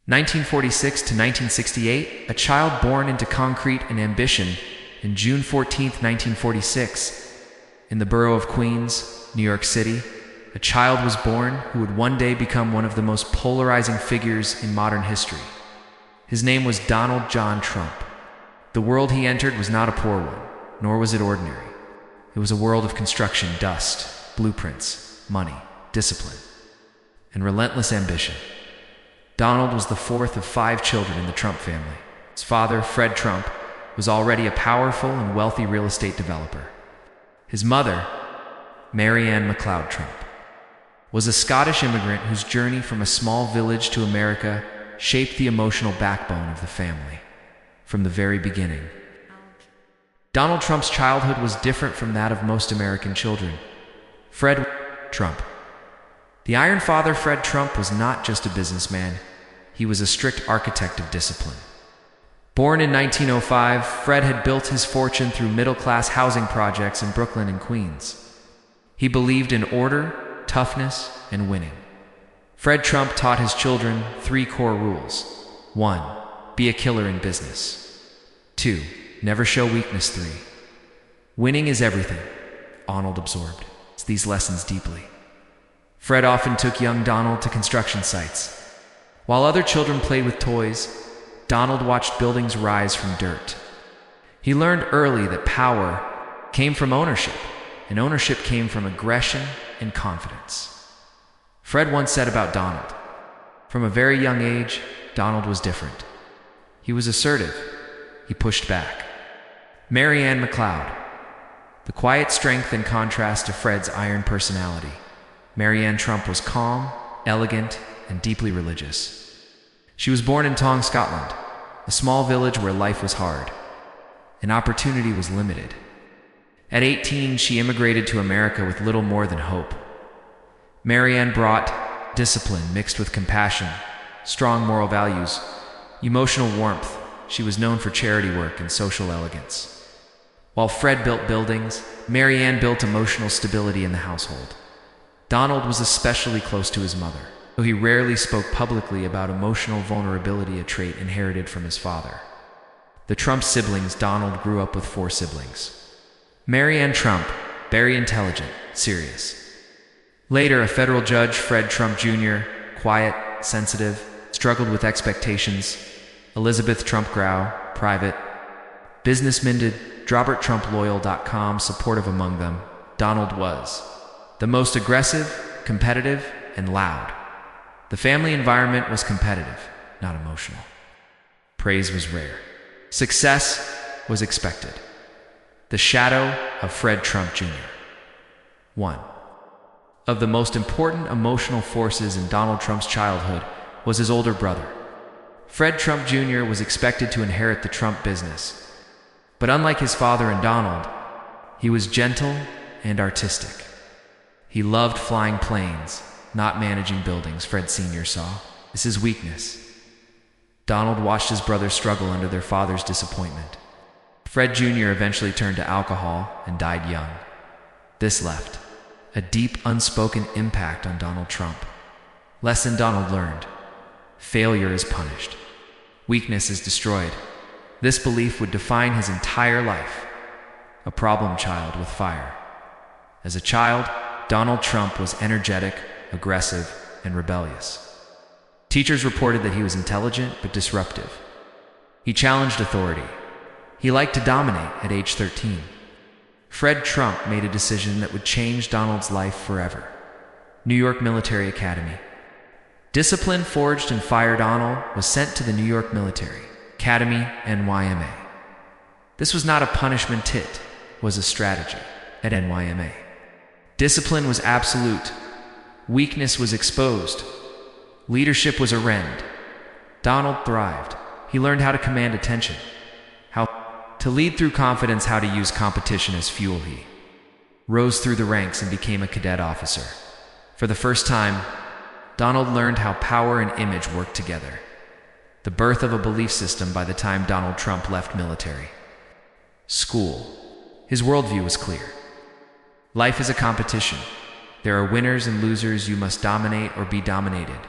1946 to 1968, a child born into concrete and ambition. In June 14, 1946, in the borough of Queens, New York City, a child was born who would one day become one of the most polarizing figures in modern history. His name was Donald John Trump. The world he entered was not a poor one, nor was it ordinary. It was a world of construction dust, blueprints, money, discipline, and relentless ambition. Donald was the fourth of 5 children in the Trump family. His father, Fred Trump, was already a powerful and wealthy real estate developer. His mother, Mary Ann MacLeod Trump, was a Scottish immigrant whose journey from a small village to America shaped the emotional backbone of the family from the very beginning. Donald Trump's childhood was different from that of most American children. Fred Trump. The Iron Father Fred Trump was not just a businessman, he was a strict architect of discipline. Born in 1905, Fred had built his fortune through middle-class housing projects in Brooklyn and Queens. He believed in order, toughness, and winning. Fred Trump taught his children 3 core rules. 1. Be a killer in business. 2. Never show weakness. 3. Winning is everything. Donald absorbed these lessons deeply. Fred often took young Donald to construction sites. While other children played with toys, Donald watched buildings rise from dirt. He learned early that power came from ownership, and ownership came from aggression and confidence. Fred once said about Donald, "From a very young age, Donald was different. He was assertive. He pushed back." Mary Ann MacLeod. The quiet strength in contrast to Fred's iron personality. Mary Ann Trump was calm, elegant, and deeply religious. She was born in Tong, Scotland, a small village where life was hard and opportunity was limited. At 18, she immigrated to America with little more than hope. Mary Ann brought discipline mixed with compassion, strong moral values, emotional warmth. She was known for charity work and social elegance. While Fred built buildings, Mary Ann built emotional stability in the household. Donald was especially close to his mother, though he rarely spoke publicly about emotional vulnerability, a trait inherited from his father. The Trump siblings. Donald grew up with 4 siblings. Mary Ann Trump, very intelligent, serious. Later, a federal judge. Fred Trump Jr., quiet, sensitive, struggled with expectations. Elizabeth Trump Grau, private. Businessman. DrobertTrumpLoyal.com, supportive among them. Donald was the most aggressive, competitive, and loud. The family environment was competitive, not emotional. Praise was rare. Success was expected. The shadow of Fred Trump Jr. One of the most important emotional forces in Donald Trump's childhood was his older brother. Fred Trump Jr. was expected to inherit the Trump business. But unlike his father and Donald, he was gentle and artistic. He loved flying planes, not managing buildings. Fred Sr. saw this as weakness. Donald watched his brothers struggle under their father's disappointment. Fred Jr. eventually turned to alcohol and died young. This left a deep, unspoken impact on Donald Trump. Lesson Donald learned: failure is punished. Weakness is destroyed. This belief would define his entire life. A problem child with fire. As a child, Donald Trump was energetic, aggressive, and rebellious. Teachers reported that he was intelligent but disruptive. He challenged authority. He liked to dominate at age 13. Fred Trump made a decision that would change Donald's life forever. New York Military Academy. Discipline forged in fire. Donald was sent to the New York Military Academy, NYMA. This was not a punishment, it was a strategy at NYMA. Discipline was absolute. Weakness was exposed. Leadership was arraigned. Donald thrived. He learned how to command attention, how to lead through confidence, how to use competition as fuel. He rose through the ranks and became a cadet officer. For the first time, Donald learned how power and image worked together. The birth of a belief system by the time Donald Trump left military school. His worldview was clear. Life is a competition. There are winners and losers. You must dominate or be dominated.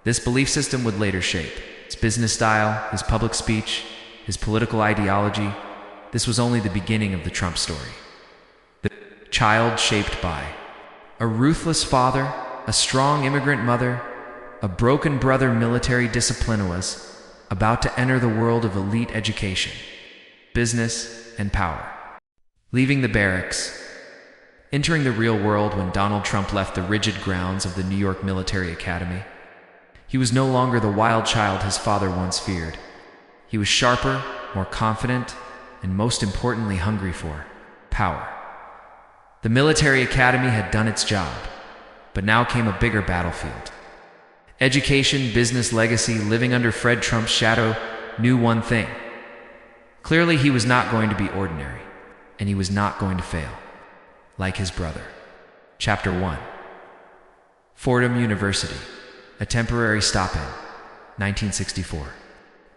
This belief system would later shape his business style, his public speech, his political ideology. This was only the beginning of the Trump story. The child shaped by a ruthless father, a strong immigrant mother, a broken brother. Military discipline was about to enter the world of elite education, business, and power. Leaving the barracks, entering the real world. When Donald Trump left the rigid grounds of the New York Military Academy, he was no longer the wild child his father once feared. He was sharper, more confident, and most importantly, hungry for power. The military academy had done its job, but now came a bigger battlefield. Education, business, legacy. Living under Fred Trump's shadow, knew one thing. Clearly, he was not going to be ordinary, and he was not going to fail, like his brother. Chapter 1. Fordham University, a temporary stop-in, 1964.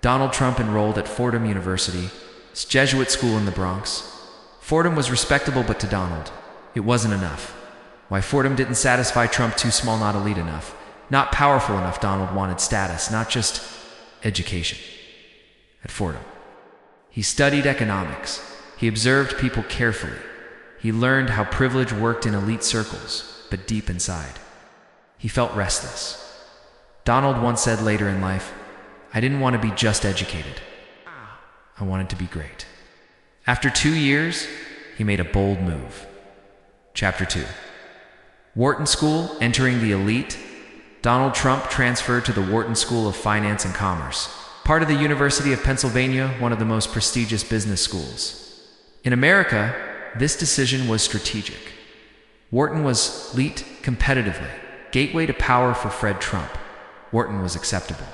Donald Trump enrolled at Fordham University, a Jesuit school in the Bronx. Fordham was respectable, but to Donald, it wasn't enough. Why Fordham didn't satisfy Trump? Too small, not elite enough, not powerful enough. Donald wanted status, not just education. At Fordham, he studied economics. He observed people carefully. He learned how privilege worked in elite circles, but deep inside, he felt restless. Donald once said later in life, "I didn't want to be just educated. I wanted to be great." After 2 years, he made a bold move. Chapter 2. Wharton School, entering the elite. Donald Trump transferred to the Wharton School of Finance and Commerce, part of the University of Pennsylvania, one of the most prestigious business schools. In America, this decision was strategic. Wharton was elite competitively, gateway to power for Fred Trump. Wharton was acceptable.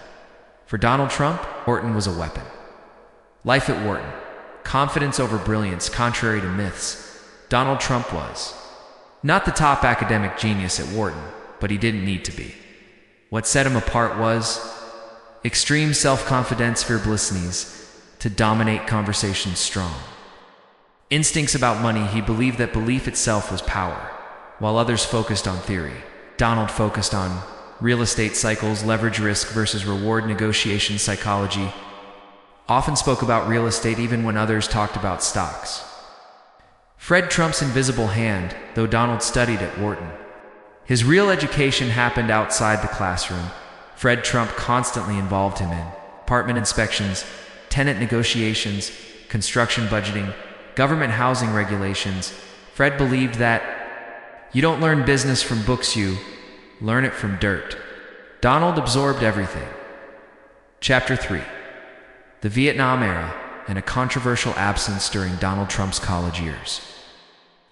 For Donald Trump, Wharton was a weapon. Life at Wharton. Confidence over brilliance, contrary to myths. Donald Trump was not the top academic genius at Wharton, but he didn't need to be. What set him apart was extreme self-confidence, fearlessness to dominate conversations strong. Instincts about money. He believed that belief itself was power, while others focused on theory. Donald focused on real estate cycles, leverage, risk versus reward, negotiation, psychology. Often spoke about real estate even when others talked about stocks. Fred Trump's invisible hand, though Donald studied at Wharton. His real education happened outside the classroom. Fred Trump constantly involved him in apartment inspections, tenant negotiations, construction budgeting, government housing regulations. Fred believed that you don't learn business from books, you learn it from dirt. Donald absorbed everything. Chapter 3. The Vietnam era and a controversial absence during Donald Trump's college years.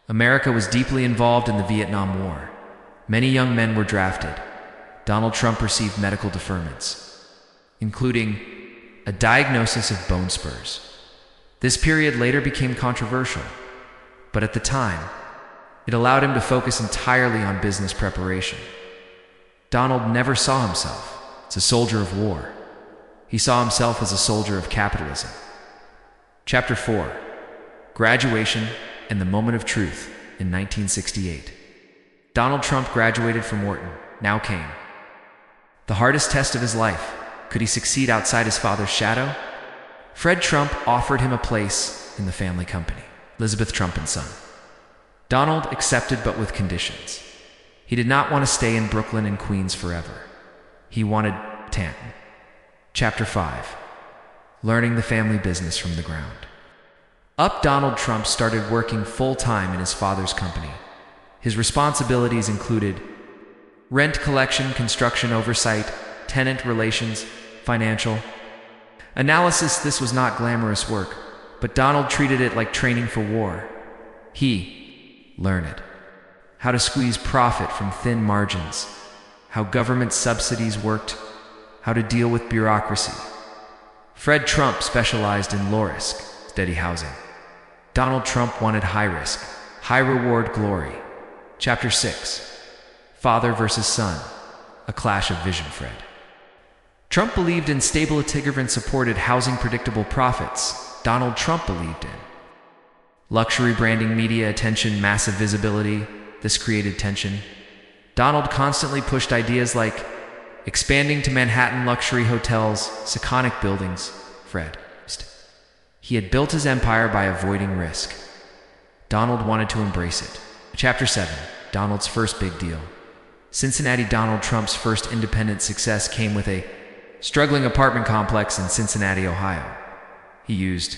America was deeply involved in the Vietnam War. Many young men were drafted. Donald Trump received medical deferments, including a diagnosis of bone spurs. This period later became controversial, but at the time, it allowed him to focus entirely on business preparation. Donald never saw himself as a soldier of war. He saw himself as a soldier of capitalism. Chapter 4. Graduation and the moment of truth in 1968. Donald Trump graduated from Wharton. Now came the hardest test of his life. Could he succeed outside his father's shadow? Fred Trump offered him a place in the family company, Elizabeth Trump and Son. Donald accepted, but with conditions. He did not want to stay in Brooklyn and Queens forever. He wanted Tanton. Chapter 5. Learning the family business from the ground up. Donald Trump started working full-time in his father's company. His responsibilities included rent collection, construction oversight, tenant relations, financial analysis. This was not glamorous work, but Donald treated it like training for war. He learned how to squeeze profit from thin margins, how government subsidies worked, how to deal with bureaucracy. Fred Trump specialized in low risk, steady housing. Donald Trump wanted high risk, high reward glory. Chapter 6. Father versus son, a clash of vision. Fred Trump believed in stability and supported housing, predictable profits. Donald Trump believed in luxury, branding, media attention, massive visibility. This created tension. Donald constantly pushed ideas like expanding to Manhattan luxury hotels, iconic buildings. Fred. He had built his empire by avoiding risk. Donald wanted to embrace it. Chapter 7. Donald's first big deal. Cincinnati. Donald Trump's first independent success came with a struggling apartment complex in Cincinnati, Ohio. He used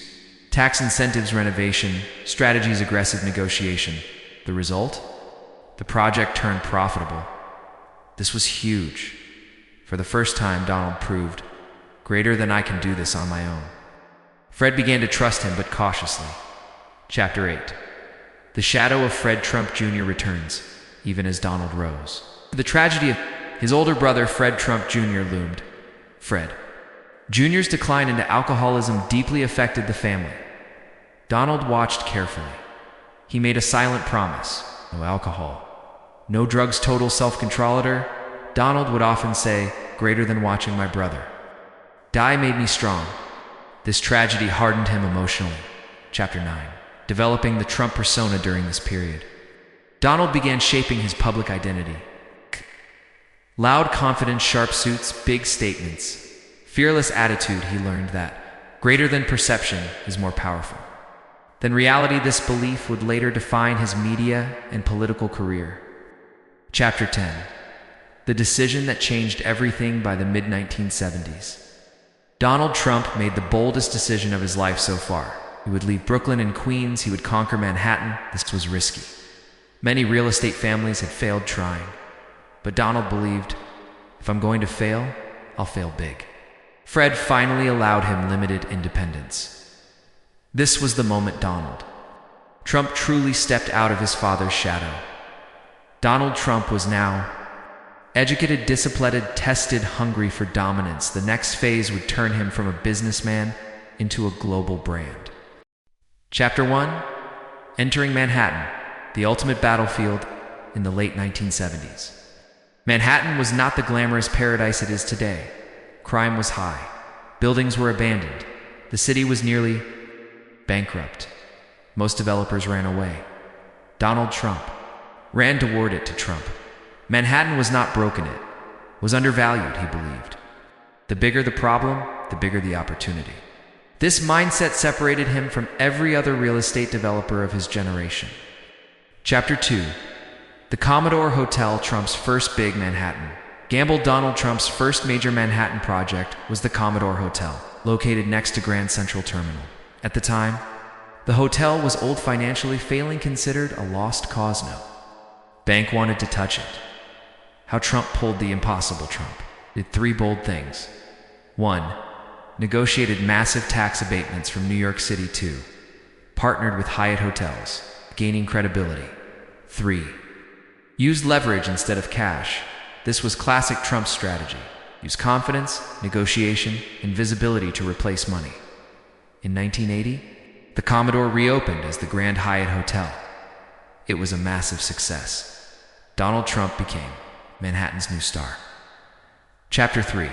tax incentives, renovation, strategies, aggressive negotiation. The result? The project turned profitable. This was huge. For the first time, Donald proved, greater than I can do this on my own. Fred began to trust him, but cautiously. Chapter 8. The shadow of Fred Trump Jr. returns, even as Donald rose. The tragedy of his older brother, Fred Trump Jr., loomed. Fred Jr.'s decline into alcoholism deeply affected the family. Donald watched carefully. He made a silent promise: no alcohol, no drugs, total self-control. Donald would often say, greater than watching my brother die made me strong. This tragedy hardened him emotionally. Chapter 9. Developing the Trump persona during this period. Donald began shaping his public identity. Loud confidence, sharp suits, big statements, fearless attitude. He learned that greater than perception is more powerful than reality. This belief would later define his media and political career. Chapter 10. The decision that changed everything. By the mid-1970s, Donald Trump made the boldest decision of his life so far. He would leave Brooklyn and Queens. He would conquer Manhattan. This was risky. Many real estate families had failed trying. But Donald believed, if I'm going to fail, I'll fail big. Fred finally allowed him limited independence. This was the moment Donald Trump truly stepped out of his father's shadow. Donald Trump was now educated, disciplined, tested, hungry for dominance. The next phase would turn him from a businessman into a global brand. Chapter 1. Entering Manhattan, the ultimate battlefield. In the late 1970s, Manhattan was not the glamorous paradise it is today. Crime was high. Buildings were abandoned. The city was nearly bankrupt. Most developers ran away. Donald Trump ran toward it. To Trump, Manhattan was not broken, it was undervalued, he believed. The bigger the problem, the bigger the opportunity. This mindset separated him from every other real estate developer of his generation. Chapter 2. The Commodore Hotel. Trump's first big Manhattan gamble. Donald Trump's first major Manhattan project was the Commodore Hotel, located next to Grand Central Terminal. At the time, the hotel was old, financially failing, considered a lost cause. No bank wanted to touch it. How Trump pulled the impossible. Trump did 3 bold things. 1. Negotiated massive tax abatements from New York City. 2. Partnered with Hyatt Hotels, gaining credibility. 3. Used leverage instead of cash. This was classic Trump strategy. Use confidence, negotiation, and visibility to replace money. In 1980, the Commodore reopened as the Grand Hyatt Hotel. It was a massive success. Donald Trump became Manhattan's new star. Chapter 3.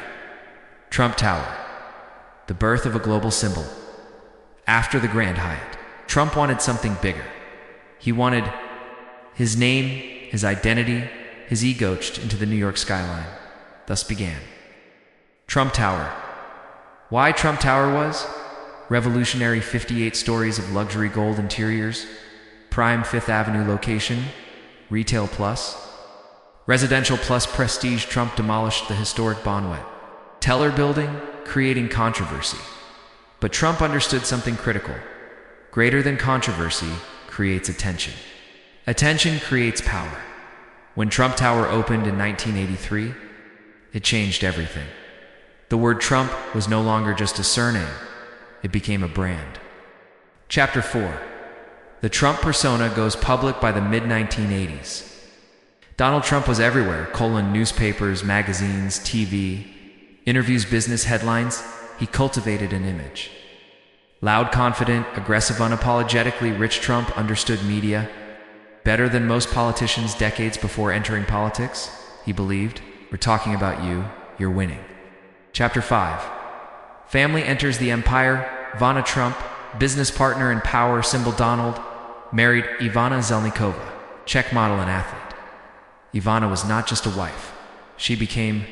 Trump Tower. The birth of a global symbol. After the Grand Hyatt, Trump wanted something bigger. He wanted his name, his identity, his ego etched into the New York skyline. Thus began Trump Tower. Why Trump Tower was? Revolutionary 58 stories of luxury gold interiors, prime Fifth Avenue location, retail plus, residential plus prestige. Trump demolished the historic Bonwet Teller building, creating controversy. But Trump understood something critical. Greater than controversy creates attention. Attention creates power. When Trump Tower opened in 1983, it changed everything. The word Trump was no longer just a surname. It became a brand. Chapter 4. The Trump persona goes public. By the mid-1980s, Donald Trump was everywhere. Newspapers, magazines, TV, interviews, business headlines. He cultivated an image. Loud, confident, aggressive, unapologetically rich. Trump understood media better than most politicians decades before entering politics. He believed, we're talking about you, you're winning. Chapter 5. Family enters the empire. Ivana Trump, business partner and power symbol. Donald married Ivana Zelnikova, Czech model and athlete. Ivana was not just a wife. She became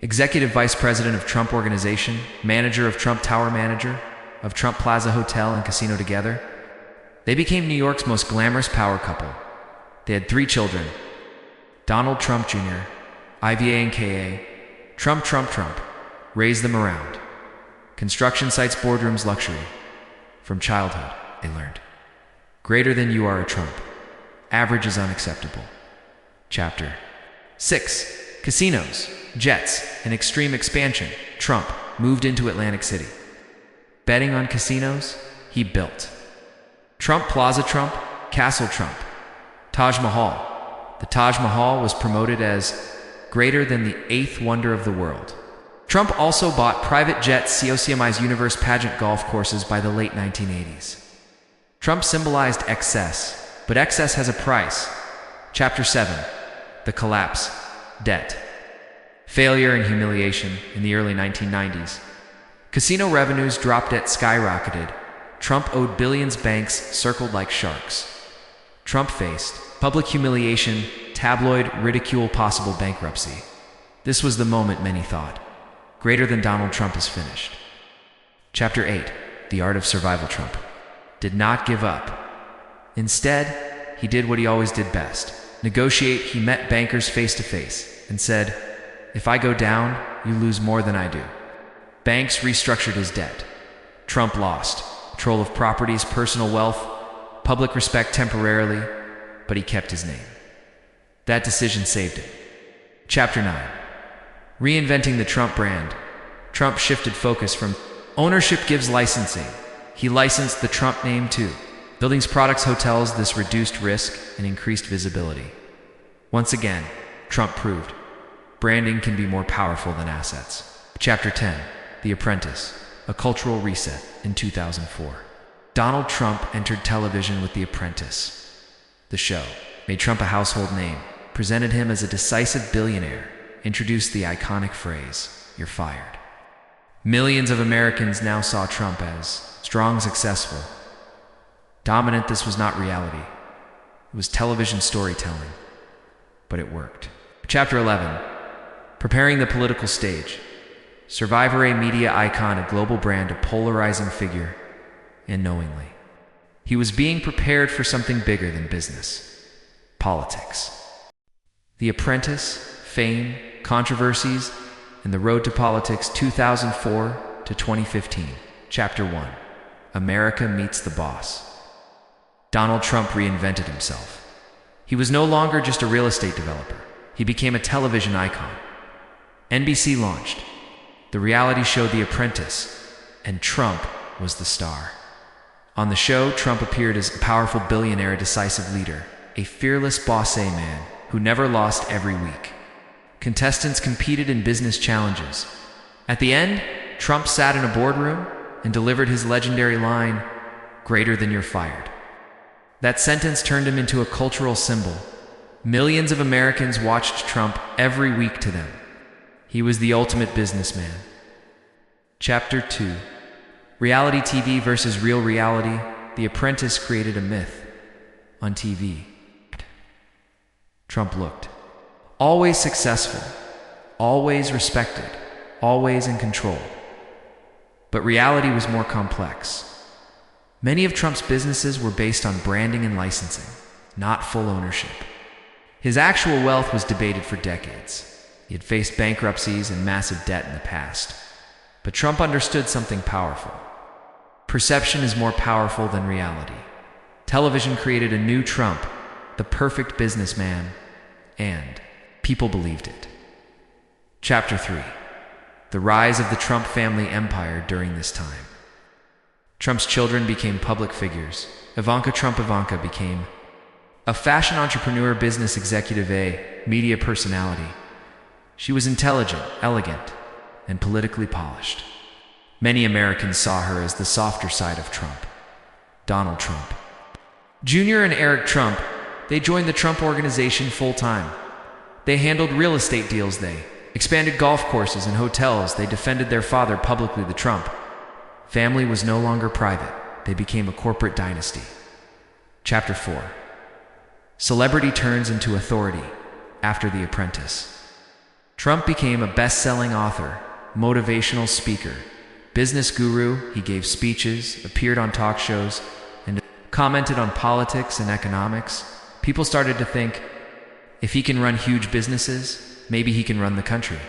Executive Vice President of Trump Organization, manager of Trump Tower manager, of Trump Plaza Hotel and Casino together. They became New York's most glamorous power couple. They had 3 children, Donald Trump Jr., IVA and KA, Trump, raised them around. Construction sites, boardrooms, luxury. From childhood, they learned. Greater than you are a Trump. Average is unacceptable. Chapter 6. Casinos, jets, and extreme expansion. Trump moved into Atlantic City. Betting on casinos, he built. Trump Plaza Trump, Castle Trump. Taj Mahal. The Taj Mahal was promoted as greater than the 8th wonder of the world. Trump also bought private jets, COCMI's universe pageant golf courses by the late 1980s. Trump symbolized excess, but excess has a price. Chapter 7. The collapse, debt, failure and humiliation in the early 1990s. Casino revenues dropped, debt skyrocketed. Trump owed billions, banks circled like sharks. Trump faced public humiliation, tabloid ridicule, possible bankruptcy. This was the moment many thought, greater than Donald Trump is finished. Chapter 8. The art of survival. Trump did not give up. Instead, he did what he always did best. Negotiate. He met bankers face to face and said, "If I go down, you lose more than I do." Banks restructured his debt. Trump lost control of properties, personal wealth, public respect temporarily, but he kept his name. That decision saved him. Chapter 9. Reinventing the Trump brand. Trump shifted focus from ownership gives licensing. He licensed the Trump name too. Buildings, products, hotels. This reduced risk and increased visibility. Once again, Trump proved branding can be more powerful than assets. Chapter 10. The Apprentice, a cultural reset in 2004. Donald Trump entered television with The Apprentice. The show made Trump a household name, presented him as a decisive billionaire, introduced the iconic phrase, "You're fired." Millions of Americans now saw Trump as strong, successful, dominant. This was not reality. It was television storytelling, but it worked. Chapter 11. Preparing the political stage. Survivor, a media icon, a global brand, a polarizing figure, and knowingly, he was being prepared for something bigger than business, politics. The Apprentice, fame, controversies, and the road to politics, 2004 to 2015. Chapter 1. America meets the boss. Donald Trump reinvented himself. He was no longer just a real estate developer. He became a television icon. NBC launched the reality show The Apprentice, and Trump was the star. On the show, Trump appeared as a powerful billionaire, a decisive leader, a fearless boss-a man who never lost every week. Contestants competed in business challenges. At the end, Trump sat in a boardroom and delivered his legendary line, "Greater than you're fired." That sentence turned him into a cultural symbol. Millions of Americans watched Trump every week. To them, he was the ultimate businessman. Chapter 2. Reality TV versus real reality. The Apprentice created a myth on TV. Trump looked always successful, always respected, always in control. But reality was more complex. Many of Trump's businesses were based on branding and licensing, not full ownership. His actual wealth was debated for decades. He had faced bankruptcies and massive debt in the past. But Trump understood something powerful. Perception is more powerful than reality. Television created a new Trump, the perfect businessman, and people believed it. Chapter 3. The rise of the Trump family empire during this time. Trump's children became public figures. Ivanka Trump. Ivanka became a fashion entrepreneur, business executive, a media personality. She was intelligent, elegant, and politically polished. Many Americans saw her as the softer side of Trump. Donald Trump Jr. and Eric Trump, they joined the Trump Organization full-time. They handled real estate deals. They expanded golf courses and hotels. They defended their father publicly. The Trump family was no longer private. They became a corporate dynasty. Chapter 4. Celebrity turns into authority after The Apprentice. Trump became a best-selling author, motivational speaker, business guru. He gave speeches, appeared on talk shows, and commented on politics and economics. People started to think, if he can run huge businesses, maybe he can run the country.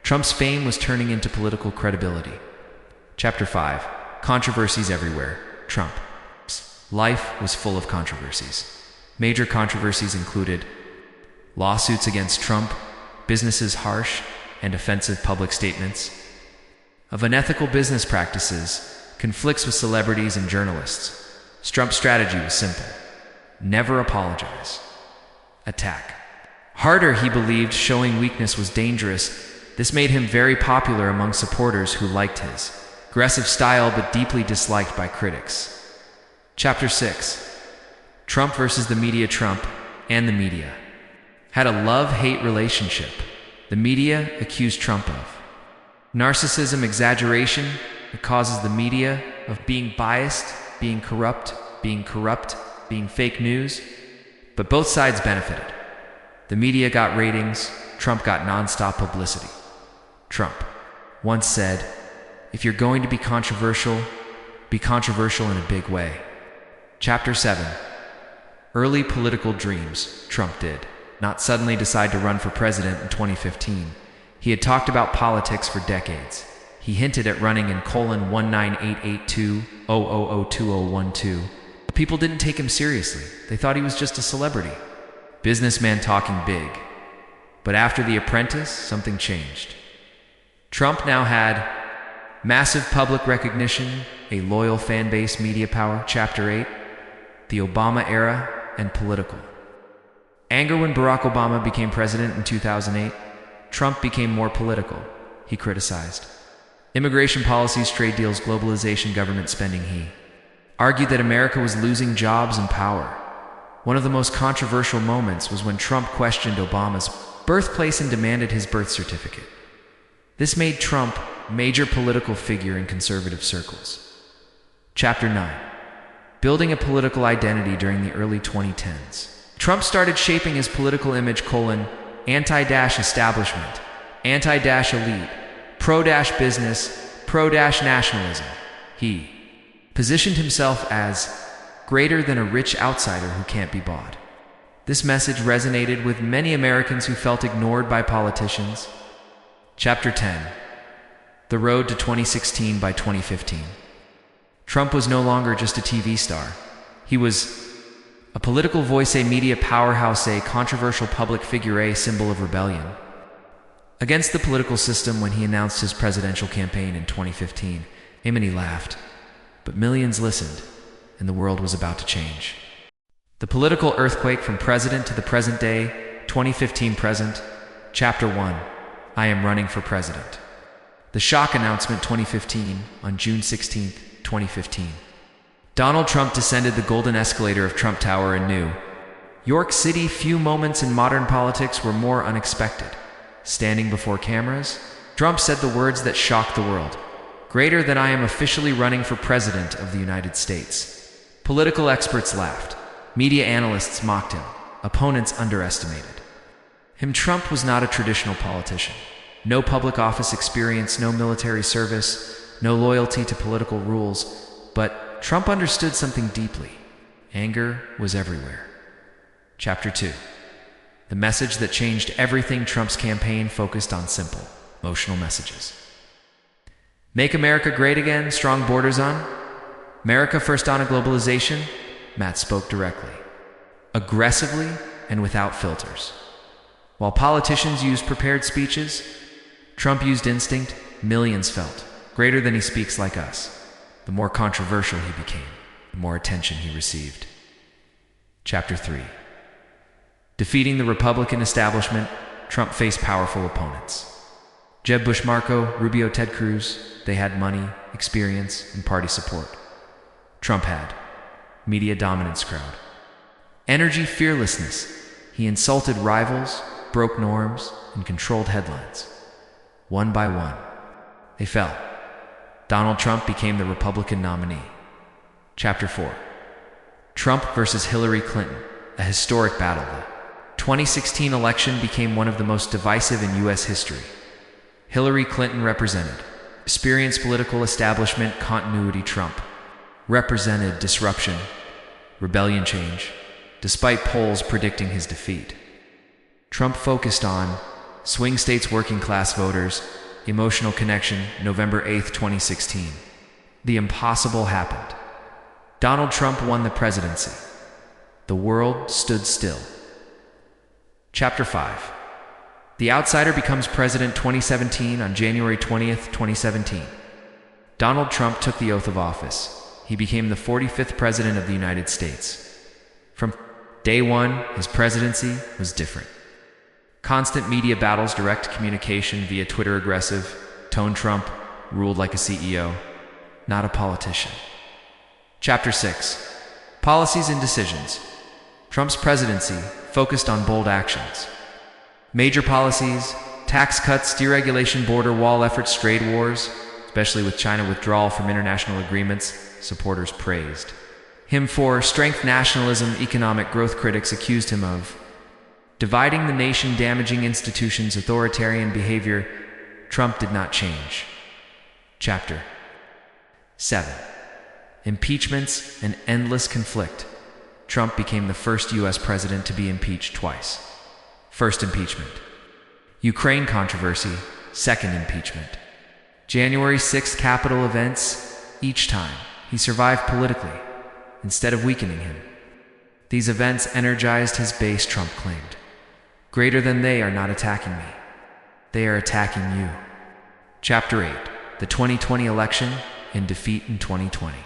Trump's fame was turning into political credibility. Chapter 5. Controversies everywhere. Trump's life was full of controversies. Major controversies included lawsuits against Trump, businesses' harsh and offensive public statements of unethical business practices, conflicts with celebrities and journalists. Trump's strategy was simple: never apologize. Attack harder. He believed showing weakness was dangerous. This made him very popular among supporters who liked his aggressive style but deeply disliked by critics. Chapter 6. Trump versus the media. Trump and the media had a love-hate relationship. The media accused Trump of narcissism, exaggeration. It causes the media of being biased, being corrupt, being fake news. But both sides benefited. The media got ratings, Trump got non-stop publicity. Trump once said, if you're going to be controversial in a big way. Chapter 7. Early political dreams. Trump did not suddenly decide to run for president in 2015. He had talked about politics for decades. He hinted at running in :19882002012. People didn't take him seriously. They thought he was just a celebrity. Businessman talking big. But after The Apprentice, something changed. Trump now had massive public recognition, a loyal fan base, media power. Chapter 8. The Obama era and political anger. When Barack Obama became president in 2008, Trump became more political. He criticized immigration policies, trade deals, globalization, government spending. He argued that America was losing jobs and power. One of the most controversial moments was when Trump questioned Obama's birthplace and demanded his birth certificate. This made Trump a major political figure in conservative circles. Chapter 9. Building a political identity during the early 2010s. Trump started shaping his political image: anti-establishment, anti-elite, pro-business, pro-nationalism. He positioned himself as greater than a rich outsider who can't be bought. This message resonated with many Americans who felt ignored by politicians. Chapter 10. The road to 2016. By 2015, Trump was no longer just a TV star. He was a political voice, a media powerhouse, a controversial public figure, a symbol of rebellion against the political system. When he announced his presidential campaign in 2015, many laughed, but millions listened, and the world was about to change. The political earthquake from president to the present day. 2015 present. Chapter 1. I am running for president. The shock announcement. 2015, on June 16, 2015. Donald Trump descended the golden escalator of Trump Tower in New York City. Few moments in modern politics were more unexpected. Standing before cameras, Trump said the words that shocked the world: greater than I am officially running for president of the United States. Political experts laughed. Media analysts mocked him. Opponents underestimated him. Trump was not a traditional politician. No public office experience, no military service, no loyalty to political rules. But Trump understood something deeply. Anger was everywhere. Chapter 2. The message that changed everything. Trump's campaign focused on simple, emotional messages. Make America great again, strong borders on America first on a globalization. Matt spoke directly, aggressively, and without filters. While politicians used prepared speeches, Trump used instinct. Millions felt greater than he speaks like us. The more controversial he became, the more attention he received. Chapter 3. Defeating the Republican establishment. Trump faced powerful opponents: Jeb Bush, Marco Rubio, Ted Cruz. They had money, experience, and party support. Trump had media dominance, crowd energy, fearlessness. He insulted rivals, broke norms, and controlled headlines. One by one, they fell. Donald Trump became the Republican nominee. Chapter 4. Trump versus Hillary Clinton, a historic battle. 2016 election became one of the most divisive in U.S. history. Hillary Clinton represented experienced political establishment continuity. Trump represented disruption, rebellion change, despite polls predicting his defeat. Trump focused on swing states, working class voters, emotional connection. November 8, 2016. The impossible happened. Donald Trump won the presidency. The world stood still. Chapter 5. The Outsider becomes president. 2017. On January 20th, 2017. Donald Trump took the oath of office. He became the 45th president of the United States. From day one, his presidency was different. Constant media battles, direct communication via Twitter. Aggressive tone. Trump ruled like a CEO, not a politician. Chapter 6. Policies and decisions. Trump's presidency focused on bold actions. Major policies: tax cuts, deregulation, border wall efforts, trade wars, especially with China, withdrawal from international agreements. Supporters praised him for strength, nationalism, economic growth. Critics accused him of dividing the nation, damaging institutions, authoritarian behavior. Trump did not change. Chapter 7. Impeachments and endless conflict. Trump became the first U.S. president to be impeached twice. First impeachment. Ukraine controversy. Second impeachment. January 6th Capitol events. Each time, he survived politically, instead of weakening him. These events energized his base. Trump claimed, "Greater than they are not attacking me. They are attacking you." Chapter 8. The 2020 election and defeat in 2020.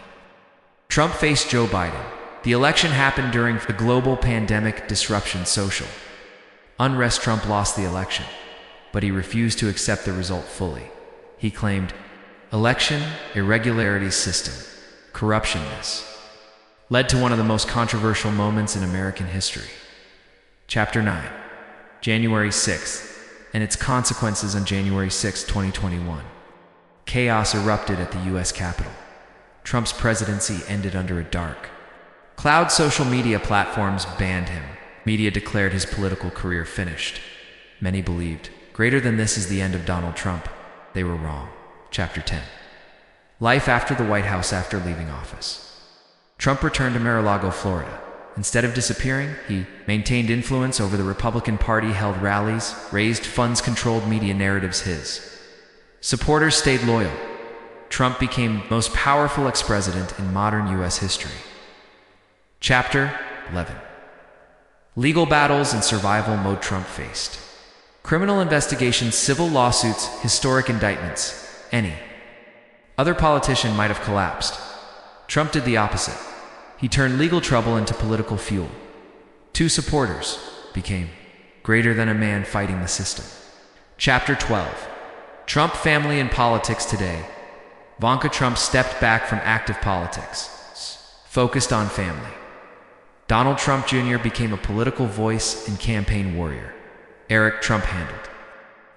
Trump faced Joe Biden. The election happened during the global pandemic disruption, social unrest. Trump lost the election, but he refused to accept the result fully. He claimed election irregularities, system corruption. This led to one of the most controversial moments in American history. Chapter 9. January 6th and its consequences. On January 6, 2021, chaos erupted at the U.S. Capitol. Trump's presidency ended under a dark cloud. Social media platforms banned him. Media declared his political career finished. Many believed, greater than this is the end of Donald Trump. They were wrong. Chapter 10. Life after the White House. After leaving office, Trump returned to Mar-a-Lago, Florida. Instead of disappearing, he maintained influence over the Republican Party, held rallies, raised funds, controlled media narratives. His supporters stayed loyal. Trump became the most powerful ex-president in modern U.S. history. Chapter 11. Legal battles and survival mode. Trump faced criminal investigations, civil lawsuits, historic indictments. Any other politician might have collapsed. Trump did the opposite. He turned legal trouble into political fuel. Two supporters became greater than a man fighting the system. Chapter 12. Trump family and politics today. Ivanka Trump stepped back from active politics, focused on family. Donald Trump Jr. became a political voice and campaign warrior. Eric Trump handled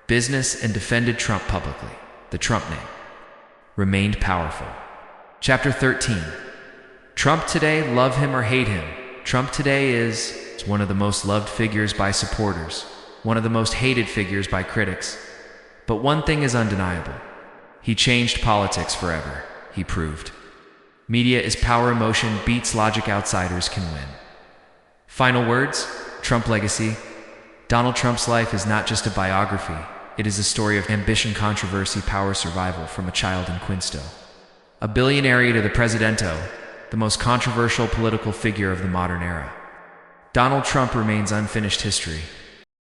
business and defended Trump publicly. The Trump name remained powerful. Chapter 13. Trump today, love him or hate him. Trump today is one of the most loved figures by supporters, one of the most hated figures by critics. But one thing is undeniable. He changed politics forever. He proved media is power, emotion beats logic, outsiders can win. Final words. Trump legacy. Donald Trump's life is not just a biography. It is a story of ambition, controversy, power, survival. From a child in Quinsto, a billionaire, to the presidento, the most controversial political figure of the modern era, Donald Trump remains unfinished history.